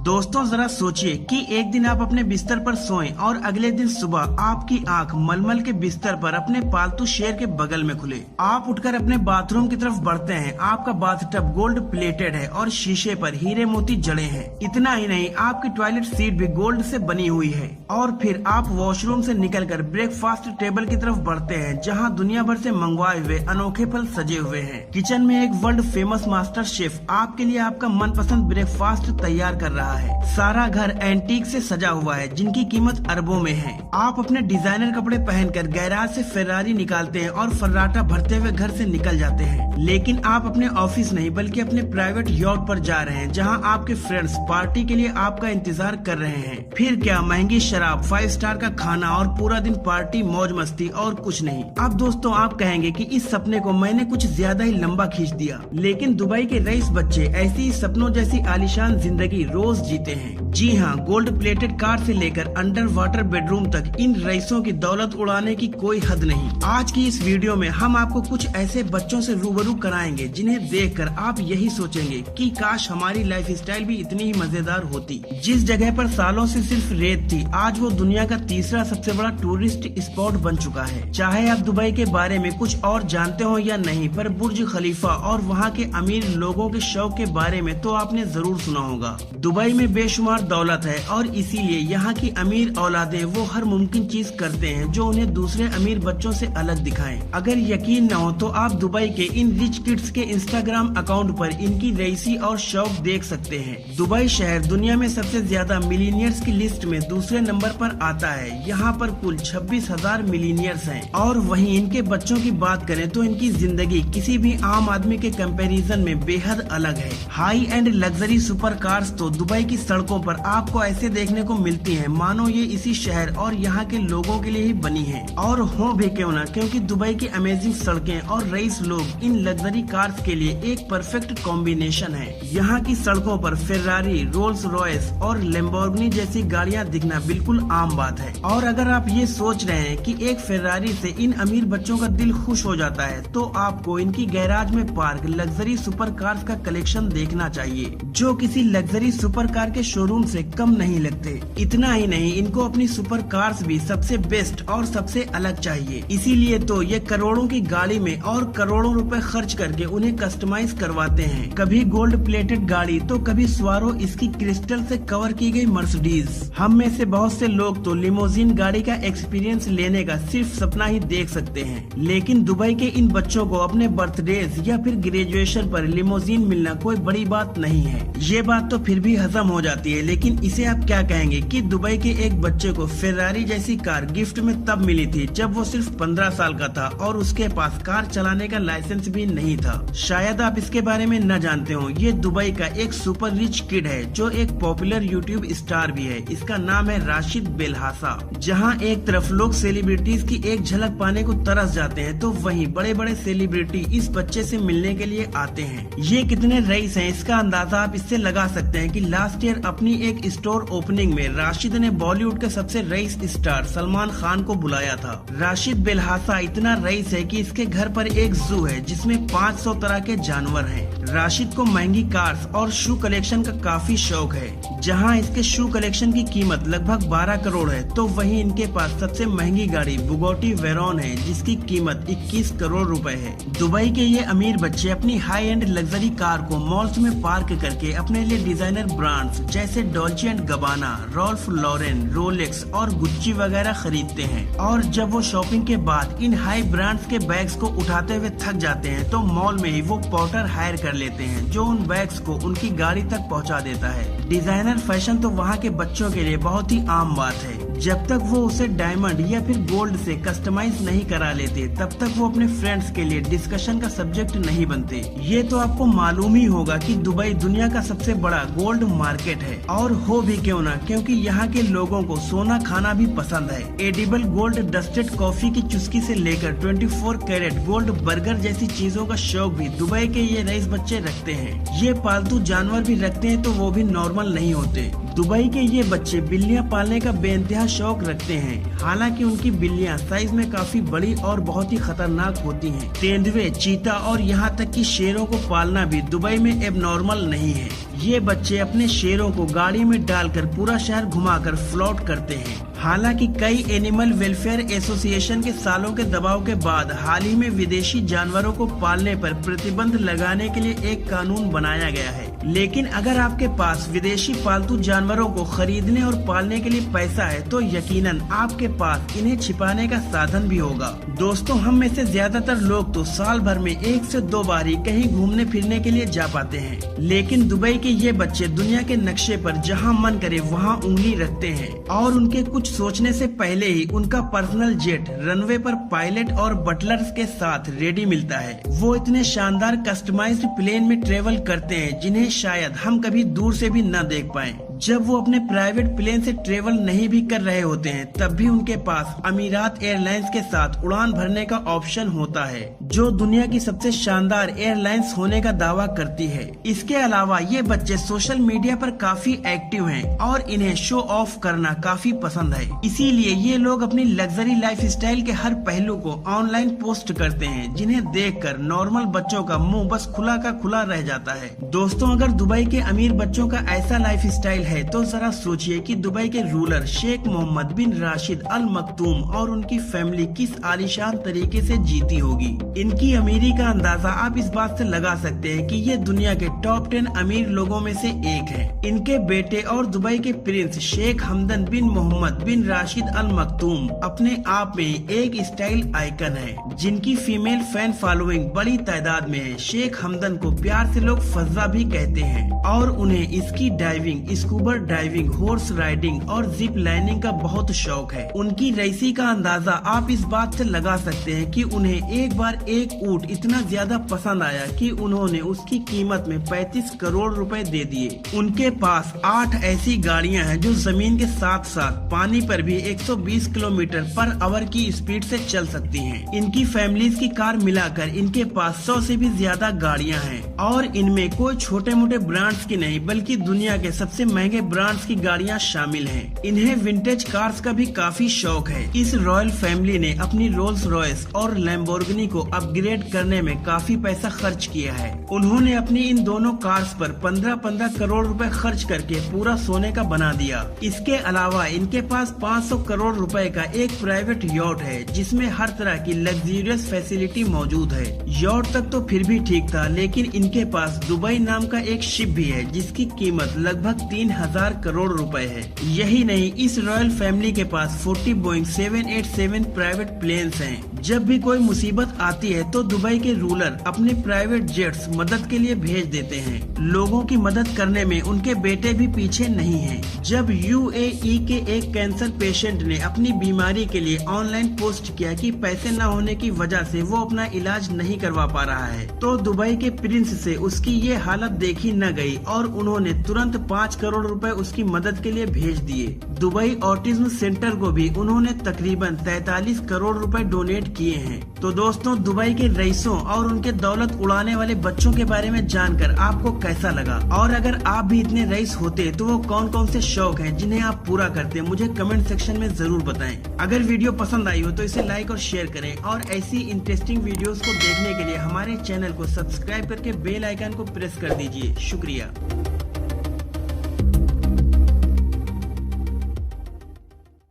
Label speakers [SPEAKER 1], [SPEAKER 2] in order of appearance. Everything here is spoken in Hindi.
[SPEAKER 1] दोस्तों जरा सोचिए कि एक दिन आप अपने बिस्तर पर सोएं और अगले दिन सुबह आपकी आंख मलमल के बिस्तर पर अपने पालतू शेर के बगल में खुले। आप उठकर अपने बाथरूम की तरफ बढ़ते हैं। आपका बाथटब गोल्ड प्लेटेड है और शीशे पर हीरे मोती जड़े हैं। इतना ही नहीं, आपकी टॉयलेट सीट भी गोल्ड से बनी हुई है। और फिर आप वॉशरूम से निकलकर ब्रेकफास्ट टेबल की तरफ बढ़ते हैं, जहाँ दुनिया भर से मंगवाए हुए अनोखे फल सजे हुए हैं। किचन में एक वर्ल्ड फेमस मास्टर शेफ आपके लिए आपका मनपसंद ब्रेकफास्ट तैयार कर रहा है। सारा घर एंटीक से सजा हुआ है, जिनकी कीमत अरबों में है। आप अपने डिजाइनर कपड़े पहनकर गैराज से फेरारी निकालते हैं और फर्राटा भरते हुए घर से निकल जाते हैं। लेकिन आप अपने ऑफिस नहीं बल्कि अपने प्राइवेट यॉट पर जा रहे हैं, जहां आपके फ्रेंड्स पार्टी के लिए आपका इंतजार कर रहे हैं। फिर क्या, महंगी शराब, 5 स्टार का खाना और पूरा दिन पार्टी, मौज मस्ती और कुछ नहीं। अब दोस्तों आप कहेंगे कि इस सपने को मैंने कुछ ज्यादा ही लंबा खींच दिया, लेकिन दुबई के रईस बच्चे ऐसी ही सपनों जैसी आलीशान जिंदगी रोज जीते हैं। जी हाँ, गोल्ड प्लेटेड कार से लेकर अंडर वाटर बेडरूम तक इन रईसों की दौलत उड़ाने की कोई हद नहीं। आज की इस वीडियो में हम आपको कुछ ऐसे बच्चों से रूबरू कराएंगे जिन्हें देखकर आप यही सोचेंगे कि काश हमारी लाइफ स्टाइल भी इतनी ही मजेदार होती। जिस जगह पर सालों से सिर्फ रेत थी, आज वो दुनिया का तीसरा सबसे बड़ा टूरिस्ट स्पॉट बन चुका है। चाहे आप दुबई के बारे में कुछ और जानते हो या नहीं, पर बुर्ज खलीफा और वहाँ के अमीर लोगों के शौक के बारे में तो आपने जरूर सुना होगा। दुबई में बेशुमार दौलत है और इसीलिए यहाँ की अमीर औलादें वो हर मुमकिन चीज करते हैं जो उन्हें दूसरे अमीर बच्चों से अलग दिखाएं। अगर यकीन न हो तो आप दुबई के इन रिच किड्स के इंस्टाग्राम अकाउंट पर इनकी रईसी और शौक देख सकते हैं। दुबई शहर दुनिया में सबसे ज्यादा मिलीनियर्स की लिस्ट में दूसरे नंबर पर आता है। यहाँ पर कुल 26,000 मिलीनियर्स हैं। और वहीं इनके बच्चों की बात करें तो इनकी जिंदगी किसी भी आम आदमी के कंपैरिजन में बेहद अलग है। High and luxury super cars तो दुबई की सड़कों पर आपको ऐसे देखने को मिलती हैं मानो ये इसी शहर और यहाँ के लोगों के लिए ही बनी हैं। और हो भी क्यों ना, क्योंकि दुबई की अमेजिंग सड़कें और रईस लोग इन लग्जरी कार्स के लिए एक परफेक्ट कॉम्बिनेशन है। यहाँ की सड़कों पर फेरारी, रोल्स रॉयस और लैम्बोर्गिनी जैसी गाड़ियाँ दिखना बिल्कुल आम बात है। और अगर आप ये सोच रहे हैं कि एक फेरारी से इन अमीर बच्चों का दिल खुश हो जाता है, तो आपको इनकी गैराज में पार्क लग्जरी सुपर कार्स का कलेक्शन देखना चाहिए, जो किसी लग्जरी सुपर कार के शोरूम से कम नहीं लगते। इतना ही नहीं, इनको अपनी सुपर कार्स भी सबसे बेस्ट और सबसे अलग चाहिए। इसीलिए तो ये करोड़ों की गाड़ी में और करोड़ों रुपए खर्च करके उन्हें कस्टमाइज करवाते हैं। कभी गोल्ड प्लेटेड गाड़ी तो कभी स्वारो इसकी क्रिस्टल से कवर की गई मर्सिडीज। हम में से बहुत से लोग तो लिमोजिन गाड़ी का एक्सपीरियंस लेने का सिर्फ सपना ही देख सकते हैं, लेकिन दुबई के इन बच्चों को अपने बर्थडेज या फिर ग्रेजुएशन पर लिमोजिन मिलना कोई बड़ी बात नहीं है। ये बात तो फिर भी हजम हो जाती है, लेकिन इसे आप क्या कहेंगे कि दुबई के एक बच्चे को फेरारी जैसी कार गिफ्ट में तब मिली थी जब वो सिर्फ 15 साल का था और उसके पास कार चलाने का लाइसेंस भी नहीं था। शायद आप इसके बारे में न जानते हो, ये दुबई का एक सुपर रिच किड है जो एक पॉपुलर यूट्यूब स्टार भी है। इसका नाम है राशिद बेलहासा। जहाँ एक तरफ लोग सेलिब्रिटीज की एक झलक पाने को तरस जाते हैं, तो वहीं बड़े बड़े सेलिब्रिटी इस बच्चे से मिलने के लिए आते हैं। ये कितने रईस हैं, इसका अंदाजा आप इससे लगा सकते हैं कि लास्ट ईयर अपनी एक स्टोर ओपनिंग में राशिद ने बॉलीवुड के सबसे रईस स्टार सलमान खान को बुलाया था। राशिद बेलहासा इतना रईस है कि इसके घर पर एक जू है जिसमें 500 तरह के जानवर हैं। राशिद को महंगी कार्स और शू कलेक्शन का काफी शौक है। जहां इसके शू कलेक्शन की कीमत लगभग 12 करोड़ है, तो वहीं इनके पास सबसे महंगी गाड़ी बुगाटी वेरॉन है जिसकी कीमत 21 करोड़ रुपए है। दुबई के ये अमीर बच्चे अपनी हाई एंड लग्जरी कार को मॉल्स में पार्क करके अपने लिए डिजाइनर ब्रांड्स जैसे Dolce and गबाना, Rolf Lauren, Rolex और गुच्ची वगैरह खरीदते हैं। और जब वो शॉपिंग के बाद इन हाई ब्रांड्स के बैग्स को उठाते हुए थक जाते हैं, तो मॉल में ही वो पोर्टर हायर कर लेते हैं जो उन बैग्स को उनकी गाड़ी तक पहुंचा देता है। डिजाइनर फैशन तो वहाँ के बच्चों के लिए बहुत ही आम बात है। जब तक वो उसे डायमंड या फिर गोल्ड से कस्टमाइज नहीं करा लेते, तब तक वो अपने फ्रेंड्स के लिए डिस्कशन का सब्जेक्ट नहीं बनते। ये तो आपको मालूम ही होगा कि दुबई दुनिया का सबसे बड़ा गोल्ड मार्केट है। और हो भी क्यों ना, क्योंकि यहाँ के लोगों को सोना खाना भी पसंद है। एडिबल गोल्ड डस्टेड कॉफी की चुस्की से लेकर 24 कैरेट गोल्ड बर्गर जैसी चीजों का शौक भी दुबई के ये रईस बच्चे रखते हैं। ये पालतू जानवर भी रखते हैं, तो वो भी नॉर्मल नहीं होते। दुबई के ये बच्चे बिल्लियाँ पालने का बेइंतहा बड़ा शौक रखते हैं। हालांकि उनकी बिल्लियां साइज में काफी बड़ी और बहुत ही खतरनाक होती हैं। तेंदुए, चीता और यहाँ तक कि शेरों को पालना भी दुबई में एबनॉर्मल नहीं है। ये बच्चे अपने शेरों को गाड़ी में डालकर पूरा शहर घुमाकर फ्लॉट करते हैं। हालांकि कई एनिमल वेलफेयर एसोसिएशन के सालों के दबाव के बाद हाल ही में विदेशी जानवरों को पालने पर प्रतिबंध लगाने के लिए एक कानून बनाया गया है। लेकिन अगर आपके पास विदेशी पालतू जानवरों को खरीदने और पालने के लिए पैसा है तो यकीनन आपके पास इन्हें छिपाने का साधन भी होगा। दोस्तों, हम में से ज्यादातर लोग तो साल भर में 1 से 2 बार ही कहीं घूमने फिरने के लिए जा पाते हैं, लेकिन दुबई के ये बच्चे दुनिया के नक्शे पर जहाँ मन करे वहाँ उंगली रखते हैं और उनके कुछ सोचने से पहले ही उनका पर्सनल जेट रनवे पर पायलट और बटलर्स के साथ रेडी मिलता है। वो इतने शानदार कस्टमाइज्ड प्लेन में ट्रेवल करते हैं जिन्हें शायद हम कभी दूर से भी न देख पाएं। जब वो अपने प्राइवेट प्लेन से ट्रेवल नहीं भी कर रहे होते हैं तब भी उनके पास अमीरात एयरलाइंस के साथ उड़ान भरने का ऑप्शन होता है, जो दुनिया की सबसे शानदार एयरलाइंस होने का दावा करती है। इसके अलावा ये बच्चे सोशल मीडिया पर काफी एक्टिव हैं और इन्हें शो ऑफ करना काफी पसंद है। इसीलिए ये लोग अपनी लग्जरी लाइफस्टाइल के हर पहलू को ऑनलाइन पोस्ट करते हैं, जिन्हें देखकर नॉर्मल बच्चों का मुंह बस खुला का खुला रह जाता है। दोस्तों, अगर दुबई के अमीर बच्चों का ऐसा लाइफस्टाइल है तो जरा सोचिए कि दुबई के रूलर शेख मोहम्मद बिन राशिद अल मखतूम और उनकी फैमिली किस आलीशान तरीके से जीती होगी। इनकी अमीरी का अंदाजा आप इस बात से लगा सकते हैं कि ये दुनिया के टॉप 10 अमीर लोगों में से एक है। इनके बेटे और दुबई के प्रिंस शेख हमदन बिन मोहम्मद बिन राशिद अल मखतूम अपने आप में एक स्टाइल आइकन है, जिनकी फीमेल फैन फॉलोइंग बड़ी तादाद में है। शेख हमदन को प्यार से लोग फज्जा भी कहते हैं और उन्हें इसकी diving, scuba diving, horse riding और जिप लाइनिंग का बहुत शौक है। उनकी रईसी का अंदाजा आप इस बात से लगा सकते हैं कि उन्हें एक बार एक ऊंट इतना ज्यादा पसंद आया कि उन्होंने उसकी कीमत में 35 करोड़ रुपए दे दिए। उनके पास 8 ऐसी गाड़ियां हैं जो जमीन के साथ साथ पानी पर भी 120 किलोमीटर पर आवर की स्पीड से चल सकती हैं। इनकी फैमिलीज की कार मिलाकर इनके पास 100 से भी ज्यादा गाड़ियां हैं और इनमें कोई छोटे मोटे ब्रांड्स की नहीं बल्कि दुनिया के सबसे महंगे ब्रांड्स की गाड़ियां शामिल हैं। इन्हें विंटेज कार्स का भी काफी शौक है। इस रॉयल फैमिली ने अपनी रोल्स रॉयस और लैम्बोर्गिनी को अपग्रेड करने में काफी पैसा खर्च किया है। उन्होंने अपनी इन दोनों कार्स पर 15-15 करोड़ रुपए खर्च करके पूरा सोने का बना दिया। इसके अलावा इनके पास 500 करोड़ रुपए का एक प्राइवेट यॉट है, जिसमें हर तरह की लग्जरियस फैसिलिटी मौजूद है। यॉट तक तो फिर भी ठीक था, लेकिन इनके पास दुबई नाम का एक शिप भी है, जिसकी कीमत लगभग 3000 करोड़ रुपए है। यही नहीं, इस रॉयल फैमिली के पास 40 बोइंग 787 प्राइवेट प्लेन्स हैं। जब भी कोई मुसीबत आती है तो दुबई के रूलर अपने प्राइवेट जेट्स मदद के लिए भेज देते हैं। लोगों की मदद करने में उनके बेटे भी पीछे नहीं हैं। जब यूएई के एक कैंसर पेशेंट ने अपनी बीमारी के लिए ऑनलाइन पोस्ट किया कि पैसे न होने की वजह से वो अपना इलाज नहीं करवा पा रहा है, तो दुबई के प्रिंस से उसकी ये हालत देखी न गई और उन्होंने तुरंत 5 करोड़ रुपए उसकी मदद के लिए भेज दिए। दुबई ऑटिज्म सेंटर को भी उन्होंने तकरीबन 43 करोड़ रुपए डोनेट किए हैं। तो दोस्तों, दुबई के रईसों और उनके दौलत उड़ाने वाले बच्चों के बारे में जानकर आपको कैसा लगा? और अगर आप भी इतने रईस होते तो वो कौन कौन से शौक हैं जिन्हें आप पूरा करते, मुझे कमेंट सेक्शन में जरूर बताएं। अगर वीडियो पसंद आई हो तो इसे लाइक और शेयर करें और ऐसी इंटरेस्टिंग वीडियोस को देखने के लिए हमारे चैनल को सब्सक्राइब करके बेल आइकन को प्रेस कर दीजिए। शुक्रिया।